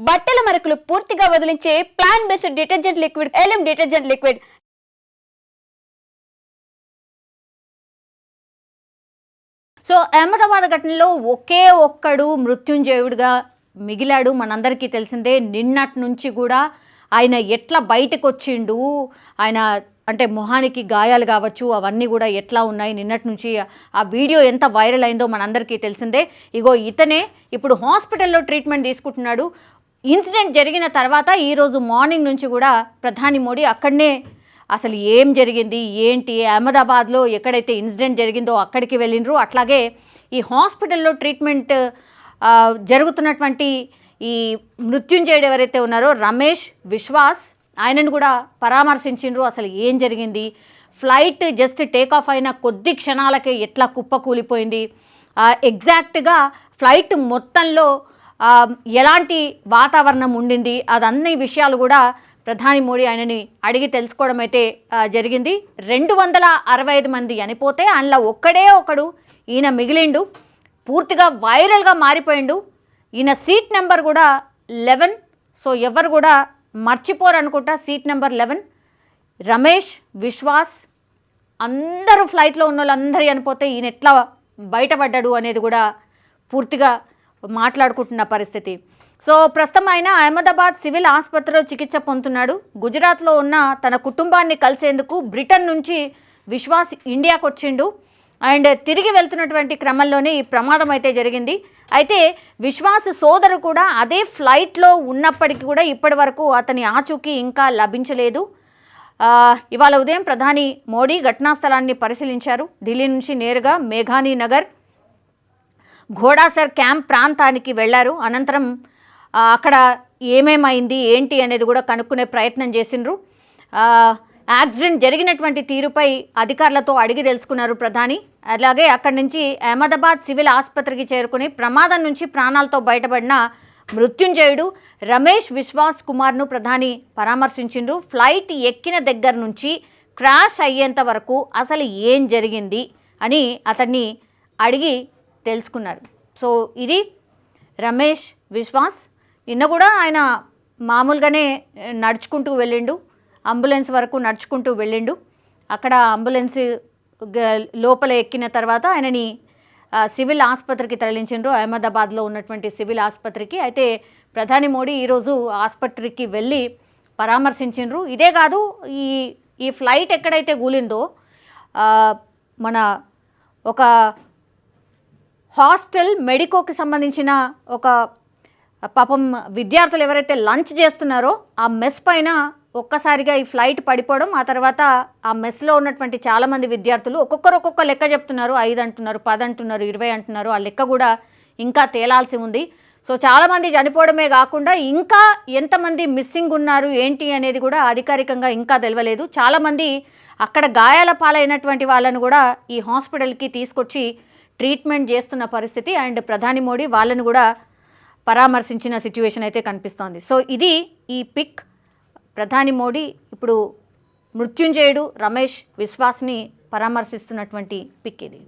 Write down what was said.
బట్టల మరకలు పూర్తిగా వదిలించే ప్లాంట్ బేస్డ్ డిటర్జెంట్ లిక్విడ్ ఎలిమ్ డిటర్జెంట్ లిక్విడ్. సో అహ్మదాబాద్ ఘటనలో ఒకే ఒక్కడు మృత్యుంజయుడిగా మిగిలాడు. మనందరికీ తెలిసిందే. నిన్నటి నుంచి కూడా ఆయన ఎట్లా బయటకు వచ్చిండు, ఆయన అంటే మొహానికి గాయాలు కావచ్చు అవన్నీ కూడా ఎట్లా ఉన్నాయి, నిన్నటి నుంచి ఆ వీడియో ఎంత వైరల్ అయిందో మనందరికీ తెలిసిందే. ఇగో ఇతనే ఇప్పుడు హాస్పిటల్లో ట్రీట్మెంట్ తీసుకుంటున్నాడు. ఇన్సిడెంట్ జరిగిన తర్వాత ఈరోజు మార్నింగ్ నుంచి కూడా ప్రధాని మోడీ అక్కడనే అసలు ఏం జరిగింది ఏంటి, అహ్మదాబాద్లో ఎక్కడైతే ఇన్సిడెంట్ జరిగిందో అక్కడికి వెళ్ళినరు. అట్లాగే ఈ హాస్పిటల్లో ట్రీట్మెంట్ జరుగుతున్నటువంటి ఈ మృత్యుంజయుడు ఎవరైతే ఉన్నారో రమేష్ విశ్వాస్, ఆయనను కూడా పరామర్శించిండ్రు. అసలు ఏం జరిగింది, ఫ్లైట్ జస్ట్ టేక్ ఆఫ్ అయిన కొద్ది క్షణాలకే ఎట్లా కుప్పకూలిపోయింది, ఎగ్జాక్ట్గా ఫ్లైట్ మొత్తంలో ఎలాంటి వాతావరణం ఉండింది, అదన్ని విషయాలు కూడా ప్రధాని మోడీ ఆయనని అడిగి తెలుసుకోవడం అయితే జరిగింది. 265 మంది చనిపోతే అందులో ఒక్కడే ఒకడు ఈయన మిగిలిండు, పూర్తిగా వైరల్గా మారిపోయిండు. ఈయన సీట్ నెంబర్ కూడా 11. సో ఎవరు కూడా మర్చిపోరు అనుకుంటా, సీట్ నెంబర్ 11. రమేష్ విశ్వాస్ అందరూ ఫ్లైట్లో ఉన్న వాళ్ళందరూ చనిపోతే ఈయన ఎట్లా బయటపడ్డాడు అనేది కూడా పూర్తిగా మాట్లాడుకుంటున్న పరిస్థితి. సో ప్రస్తుతం ఆయన అహ్మదాబాద్ సివిల్ ఆసుపత్రిలో చికిత్స పొందుతున్నాడు. గుజరాత్లో ఉన్న తన కుటుంబాన్ని కలిసేందుకు బ్రిటన్ నుంచి విశ్వాస్ ఇండియాకు వచ్చిండు. అండ్ తిరిగి వెళ్తున్నటువంటి క్రమంలోనే ఈ ప్రమాదం అయితే జరిగింది. అయితే విశ్వాస్ సోదరు కూడా అదే ఫ్లైట్లో ఉన్నప్పటికీ కూడా ఇప్పటి వరకు అతని ఆచూకీ ఇంకా లభించలేదు. ఇవాళ ఉదయం ప్రధాని మోడీ ఘటనా స్థలాన్ని పరిశీలించారు. ఢిల్లీ నుంచి నేరుగా మేఘానీ నగర్ ఘోడాసర్ క్యాంప్ ప్రాంతానికి వెళ్లారు. అనంతరం అక్కడ ఏమేమైంది ఏంటి అనేది కూడా కనుక్కునే ప్రయత్నం చేసిండ్రు. యాక్సిడెంట్ జరిగినటువంటి తీరుపై అధికారులతో అడిగి తెలుసుకున్నారు ప్రధాని. అలాగే అక్కడి నుంచి అహ్మదాబాద్ సివిల్ ఆసుపత్రికి చేరుకుని ప్రమాదం నుంచి ప్రాణాలతో బయటపడిన మృత్యుంజయుడు రమేష్ విశ్వాస్ కుమార్ను ప్రధాని పరామర్శించిండ్రు. ఫ్లైట్ ఎక్కిన దగ్గర నుంచి క్రాష్ అయ్యేంత వరకు అసలు ఏం జరిగింది అని అతన్ని అడిగి తెలుసుకున్నారు. సో ఇది రమేష్ విశ్వాస్. నిన్న కూడా ఆయన మామూలుగానే నడుచుకుంటూ వెళ్ళిండు, అంబులెన్స్ వరకు నడుచుకుంటూ వెళ్ళిండు. అక్కడ అంబులెన్స్ లోపల ఎక్కిన తర్వాత ఆయనని సివిల్ ఆసుపత్రికి తరలించిండ్రు, అహ్మదాబాద్లో ఉన్నటువంటి సివిల్ ఆసుపత్రికి. అయితే ప్రధాని మోడీ ఈరోజు ఆసుపత్రికి వెళ్ళి పరామర్శించిండ్రు. ఇదే కాదు, ఈ ఫ్లైట్ ఎక్కడైతే కూలిందో మన ఒక హాస్టల్ మెడికోకి సంబంధించిన ఒక పాపం విద్యార్థులు ఎవరైతే లంచ్ చేస్తున్నారో ఆ మెస్ పైన ఒక్కసారిగా ఈ ఫ్లైట్ పడిపోవడం, ఆ తర్వాత ఆ మెస్లో ఉన్నటువంటి చాలామంది విద్యార్థులు ఒక్కొక్కరు ఒక్కొక్క లెక్క చెప్తున్నారు. 5 అంటున్నారు, 10 అంటున్నారు, 20 అంటున్నారు. ఆ లెక్క కూడా ఇంకా తేలాల్సి ఉంది. సో చాలామంది చనిపోవడమే కాకుండా ఇంకా ఎంతమంది మిస్సింగ్ ఉన్నారు ఏంటి అనేది కూడా అధికారికంగా ఇంకా తెలియలేదు. చాలామంది అక్కడ గాయాల పాలైనటువంటి వాళ్ళను కూడా ఈ హాస్పిటల్కి తీసుకొచ్చి ట్రీట్మెంట్ చేస్తున్న పరిస్థితి. అండ్ ప్రధాని మోడీ వాళ్ళను కూడా పరామర్శించిన సిచ్యువేషన్ అయితే కనిపిస్తోంది. సో ఇది ఈ పిక్. ప్రధాని మోడీ ఇప్పుడు మృత్యుంజయుడు రమేష్ విశ్వాస్ని పరామర్శిస్తున్నటువంటి పిక్ ఇది.